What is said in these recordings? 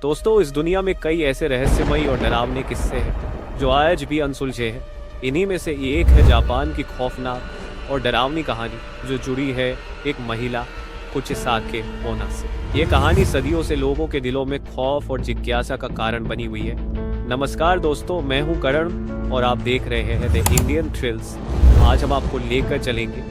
दोस्तों, इस दुनिया में कई ऐसे रहस्यमयी और डरावने किस्से हैं जो आज भी अनसुलझे हैं। इन्हीं में से एक है जापान की खौफनाक और डरावनी कहानी जो जुड़ी है एक महिला कुचिसाके ओना से। ये कहानी सदियों से लोगों के दिलों में खौफ और जिज्ञासा का कारण बनी हुई है। नमस्कार दोस्तों, मैं हूं करण और आप देख रहे हैं द इंडियन थ्रिल्स। आज हम आपको लेकर चलेंगे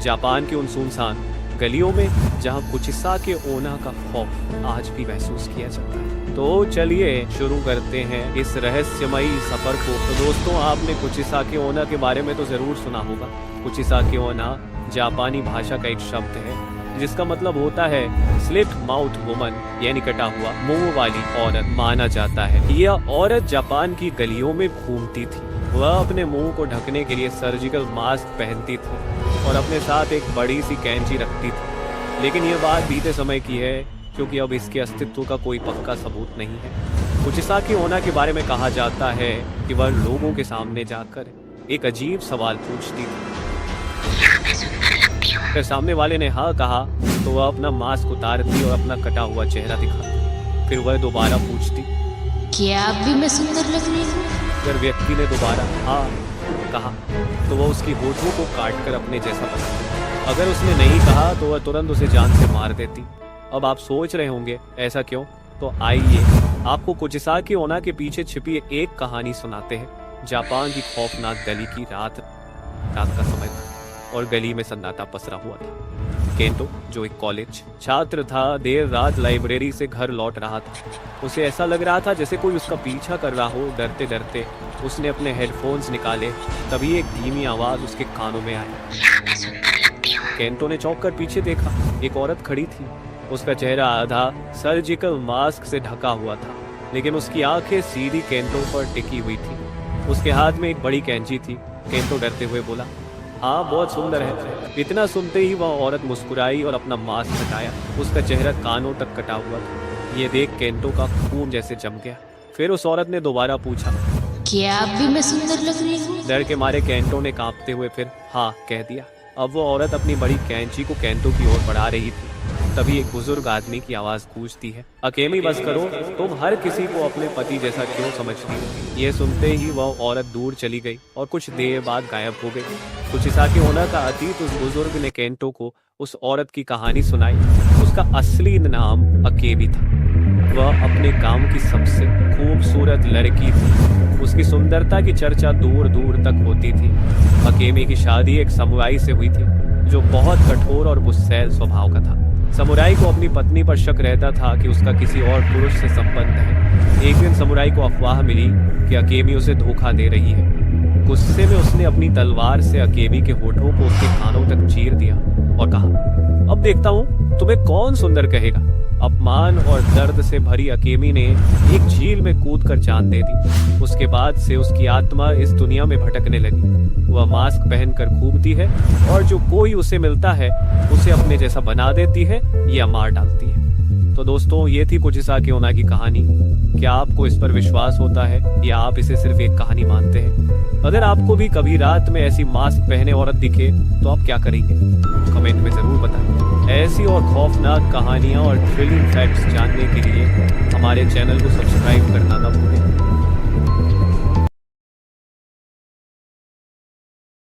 जापान की उन सुनसान गलियों में जहां कुचिसाके ओना का खौफ आज भी महसूस किया जाता है। तो चलिए शुरू करते हैं इस रहस्यमयी सफर को। तो दोस्तों, आपने कुचिसाके ओना के बारे में तो जरूर सुना होगा। कुचिसाके ओना जापानी भाषा का एक शब्द है जिसका मतलब होता है स्लिट माउथ वुमन, यानी कटा हुआ मुंह वाली औरत। माना जाता है कि यह औरत जापान की गलियों में घूमती थी। वह अपने मुंह को ढकने के लिए सर्जिकल मास्क पहनती थी और अपने साथ एक बड़ी सी कैंची रखती थी। लेकिन यह बात बीते समय की है, क्योंकि अब इसके अस्तित्व का कोई पक्का सबूत नहीं है। कुचिसाके ओना के बारे में कहा जाता है कि वह लोगों के सामने जाकर एक अजीब सवाल पूछती थी। अगर सामने वाले ने हाँ कहा तो वह अपना मास्क उतारती और अपना कटा हुआ चेहरा दिखाती। फिर वह दोबारा पूछती, क्या अब भी मैं सुंदर लग रही हूँ? अगर व्यक्ति ने दोबारा हाँ कहा तो वह उसकी होठों को काटकर अपने जैसा बनाती। अगर उसने नहीं कहा तो वह तुरंत उसे जान से मार देती। अब आप सोच रहे होंगे ऐसा क्यों? तो आइए आपको कुचिसाके ओना के पीछे छिपी एक कहानी सुनाते हैं। जापान की खौफनाक गली की रात का समय था और गली में सन्नाटा पसरा हुआ था। केंटो, जो एक कॉलेज छात्र था, देर रात लाइब्रेरी से घर लौट रहा था। उसे ऐसा लग रहा था जैसे कोई उसका पीछा कर रहा हो। डरते डरते उसने अपने हेडफोन्स निकाले, तभी एक धीमी आवाज उसके कानों में आई। केंटो ने चौंक कर पीछे देखा। एक औरत खड़ी थी। उसका चेहरा आधा सर्जिकल मास्क से ढका हुआ था, लेकिन उसकी आंखें सीधी केंटो पर टिकी हुई थी। उसके हाथ में एक बड़ी कैंची थी। केंटो डरते हुए बोला, हाँ बहुत सुंदर है। इतना सुनते ही वह औरत मुस्कुराई और अपना मास्क हटाया। उसका चेहरा कानों तक कटा हुआ था। ये देख केंटो का खून जैसे जम गया। फिर उस औरत ने दोबारा पूछा, क्या अब भी मैं सुंदर लग रही हूँ? डर के मारे केंटो ने कांपते हुए फिर हाँ कह दिया। अब वो औरत अपनी बड़ी कैंची को केंटो की ओर बढ़ा रही थी। तभी एक बुजुर्ग आदमी की आवाज गूंजती है, अकेली बस करो, तुम हर किसी को अपने पति जैसा क्यों समझती हो? ये सुनते ही वह औरत दूर चली गई और कुछ देर बाद गायब हो गई। कुचिसाके ओना का अतीत उस बुजुर्ग ने केंटो को उस औरत की कहानी सुनाई। उसका असली नाम अकेबी था। वह अपने गांव की सबसे खूबसूरत लड़की थी। उसकी सुंदरता की चर्चा दूर दूर तक होती थी। अकेमी की शादी एक समुराई से हुई थी जो बहुत कठोर और गुस्सैल स्वभाव का था। समुराई को अपनी पत्नी पर शक रहता था कि उसका किसी और पुरुष से संबंध है। एक दिन समुराई को अफवाह मिली कि अकेमी उसे धोखा दे रही है। गुस्से में उसने अपनी तलवार से अकेमी के होठों को उसके कानों तक चीर दिया और कहा, अब देखता हूँ तुम्हें कौन सुंदर कहेगा। अपमान और दर्द से भरी अकेमी ने एक झील में कूदकर जान दे दी। उसके बाद से उसकी आत्मा इस दुनिया में भटकने लगी। वह मास्क पहनकर घूमती है और जो कोई उसे मिलता है उसे अपने जैसा बना देती है या मार डालती है। तो दोस्तों, ये थी कुचिसाके ओना की कहानी। क्या आपको इस पर विश्वास होता है या आप इसे सिर्फ एक कहानी मानते हैं? अगर आपको भी कभी रात में ऐसी मास्क पहने औरत दिखे तो आप क्या करेंगे? कमेंट में जरूर बताएं। ऐसी और खौफनाक कहानियां और थ्रिलिंग फैक्ट्स जानने के लिए हमारे चैनल को सब्सक्राइब करना ना भूलें।